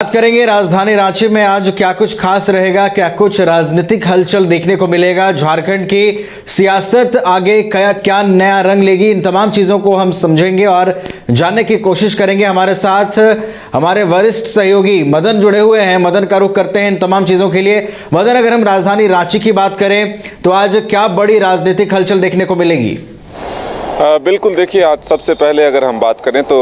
बात करेंगे राजधानी रांची में आज क्या कुछ खास रहेगा, क्या कुछ राजनीतिक हलचल देखने को मिलेगा, झारखंड की सियासत आगे क्या नया रंग लेगी, इन तमाम चीजों को हम समझेंगे और जानने की कोशिश करेंगे। हमारे साथ हमारे वरिष्ठ सहयोगी मदन जुड़े हुए हैं। मदन का रुख करते हैं इन तमाम चीजों के लिए। मदन, अगर हम राजधानी रांची की बात करें तो आज क्या बड़ी राजनीतिक हलचल देखने को मिलेगी? बिल्कुल, देखिए, आज सबसे पहले अगर हम बात करें तो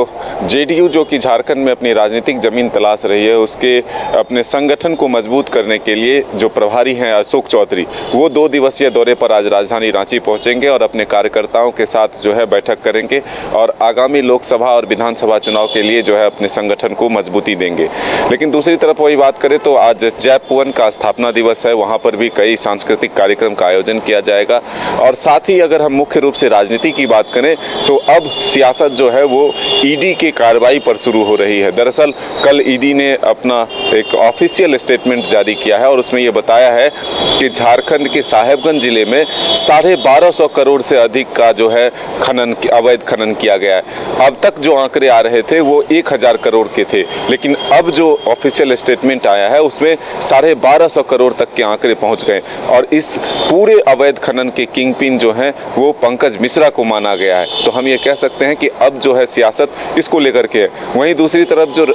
जेडीयू जो कि झारखंड में अपनी राजनीतिक जमीन तलाश रही है, उसके अपने संगठन को मजबूत करने के लिए जो प्रभारी हैं अशोक चौधरी, वो 2 दिवसीय दौरे पर आज राजधानी रांची पहुंचेंगे और अपने कार्यकर्ताओं के साथ जो है बैठक करेंगे और आगामी लोकसभा और विधानसभा चुनाव के लिए जो है अपने संगठन को मजबूती देंगे। लेकिन दूसरी तरफ वही बात करें तो आज जैप वन का स्थापना दिवस है, वहाँ पर भी कई सांस्कृतिक कार्यक्रम का आयोजन किया जाएगा। और साथ ही अगर हम मुख्य रूप से राजनीति की बात करें तो अब सियासत जो है वो ईडी की कार्रवाई पर शुरू हो रही है। दरअसल कल ईडी ने अपना एक ऑफिशियल स्टेटमेंट जारी किया है और उसमें ये बताया है कि झारखंड के साहेबगंज जिले में 1250 करोड़ से अधिक का जो है अवैध खनन किया गया है। अब तक जो आंकड़े आ रहे थे वो 1000 करोड़ के थे, लेकिन अब जो ऑफिशियल स्टेटमेंट आया है उसमें 1250 करोड़ तक के आंकड़े पहुंच गए और इस पूरे अवैध खनन के किंग पिन जो हैं वो पंकज मिश्रा को माना गया है। तो हम ये कह सकते हैं कि अब जो है सियासत इसको लेकर के है। वहीं दूसरी तरफ जो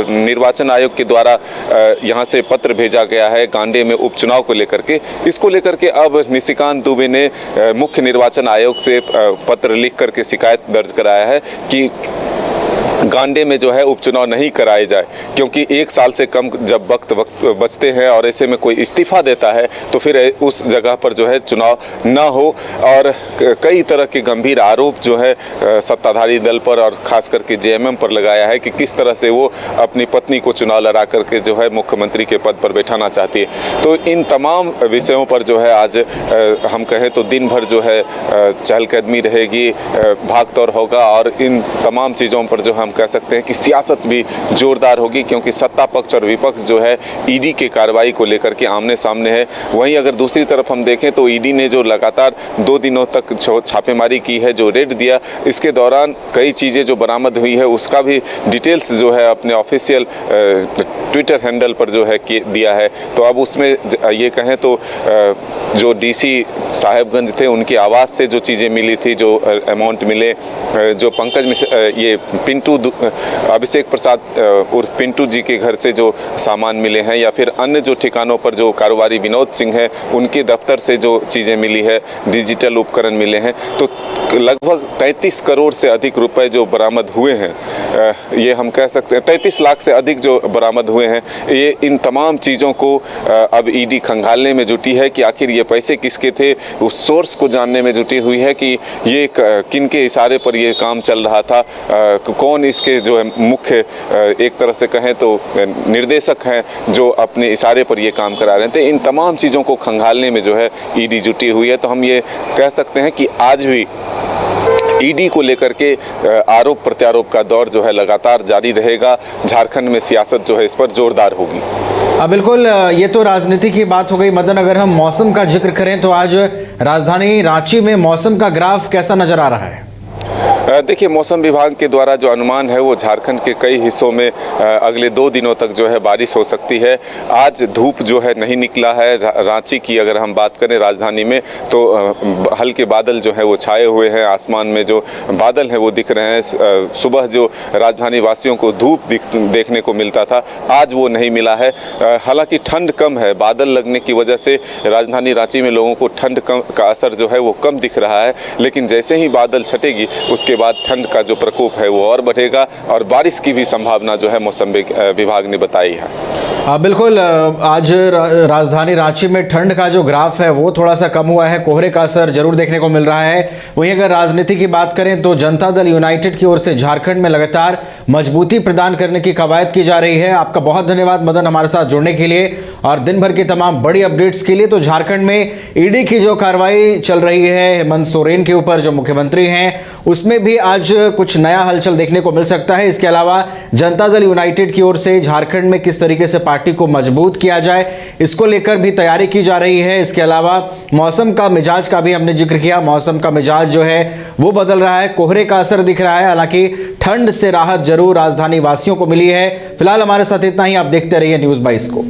निर्वाचन आयोग के द्वारा यहाँ से पत्र भेजा गया है गांडे में उपचुनाव को लेकर के, इसको लेकर के अब निशिकांत दुबे ने मुख्य निर्वाचन आयोग से पत्र लिख करके शिकायत दर्ज कराया है कि गांडे में जो है उपचुनाव नहीं कराए जाए, क्योंकि 1 साल से कम जब वक्त बचते हैं और ऐसे में कोई इस्तीफा देता है तो फिर उस जगह पर जो है चुनाव न हो। और कई तरह के गंभीर आरोप जो है सत्ताधारी दल पर और खास करके जेएमएम पर लगाया है कि किस तरह से वो अपनी पत्नी को चुनाव लड़ा करके जो है मुख्यमंत्री के पद पर बैठाना चाहती है। तो इन तमाम विषयों पर जो है आज हम कहें तो दिन भर जो है चहलकदमी रहेगी, भागदौड़ होगा और इन तमाम चीज़ों पर जो हम कह सकते हैं कि सियासत भी जोरदार होगी, क्योंकि सत्ता पक्ष और विपक्ष जो है ईडी के कार्रवाई को लेकर के आमने सामने है। वहीं अगर दूसरी तरफ हम देखें तो ईडी ने जो लगातार 2 दिनों तक छापेमारी की है, जो रेड दिया, इसके दौरान कई चीज़ें जो बरामद हुई है उसका भी डिटेल्स जो है अपने ऑफिशियल ट्विटर हैंडल पर जो है दिया है। तो अब उसमें ये कहें तो जो डीसी साहेबगंज थे उनकी आवाज़ से जो चीज़ें मिली थी, जो अमाउंट मिले, जो पंकज ये पिंटू अभिषेक प्रसाद उर्फ पिंटू जी के घर से जो सामान मिले हैं, या फिर अन्य जो ठिकानों पर जो कारोबारी विनोद सिंह है उनके दफ्तर से जो चीज़ें मिली है, डिजिटल उपकरण मिले हैं, तो लगभग 33 करोड़ से अधिक रुपए जो बरामद हुए हैं, ये हम कह सकते हैं 33 लाख से अधिक जो बरामद हुए हैं। ये इन तमाम चीज़ों को अब ईडी खंगालने में जुटी है कि आखिर ये पैसे किसके थे, उस सोर्स को जानने में जुटी हुई है कि ये किन के इशारे पर ये काम चल रहा था, कौन इसके जो है मुख्य एक तरह से कहें तो निर्देशक हैं जो अपने इशारे पर ये काम करा रहे थे। इन तमाम चीज़ों को खंगालने में जो है ईडी जुटी हुई है। तो हम ये कह सकते हैं कि आज भी ईडी को लेकर के आरोप प्रत्यारोप का दौर जो है लगातार जारी रहेगा। झारखंड में सियासत जो है इस पर जोरदार होगी। बिल्कुल, ये तो राजनीति की बात हो गई। मदन, अगर हम मौसम का जिक्र करें तो आज राजधानी रांची में मौसम का ग्राफ कैसा नजर आ रहा है? देखिए, मौसम विभाग के द्वारा जो अनुमान है वो झारखंड के कई हिस्सों में अगले 2 दिनों तक जो है बारिश हो सकती है। आज धूप जो है नहीं निकला है। रांची की अगर हम बात करें राजधानी में तो हल्के बादल जो है वो छाए हुए हैं, आसमान में जो बादल हैं वो दिख रहे हैं। सुबह जो राजधानी वासियों को धूप देखने को मिलता था, आज वो नहीं मिला है। हालांकि ठंड कम है, बादल लगने की वजह से राजधानी रांची में लोगों को ठंड का असर जो है वो कम दिख रहा है, लेकिन जैसे ही बादल छटेगी उसके बाद ठंड का जो प्रकोप है वो और बढ़ेगा और बारिश की भी संभावना जो है मौसम विभाग ने बताई है। बिल्कुल, आज राजधानी रांची में ठंड का जो ग्राफ है वो थोड़ा सा कम हुआ है, कोहरे का असर जरूर देखने को मिल रहा है। वहीं अगर राजनीति की बात करें तो जनता दल यूनाइटेड की ओर से झारखंड में लगातार मजबूती प्रदान करने की कवायद की जा रही है। आपका बहुत धन्यवाद मदन हमारे साथ जुड़ने के लिए और दिन भर की तमाम बड़ी अपडेट्स के लिए। तो झारखंड में ईडी की जो कार्रवाई चल रही है हेमंत सोरेन के ऊपर जो मुख्यमंत्री हैं, उसमें भी आज कुछ नया हलचल देखने को मिल सकता है। इसके अलावा जनता दल यूनाइटेड की ओर से झारखंड में किस तरीके से पार्टी को मजबूत किया जाए, इसको लेकर भी तैयारी की जा रही है। इसके अलावा मौसम का मिजाज का भी हमने जिक्र किया। मौसम का मिजाज जो है वो बदल रहा है, कोहरे का असर दिख रहा है। हालांकि ठंड से राहत जरूर राजधानी वासियों को मिली है। फिलहाल हमारे साथ इतना ही। आप देखते रहिए न्यूज़ 22 को।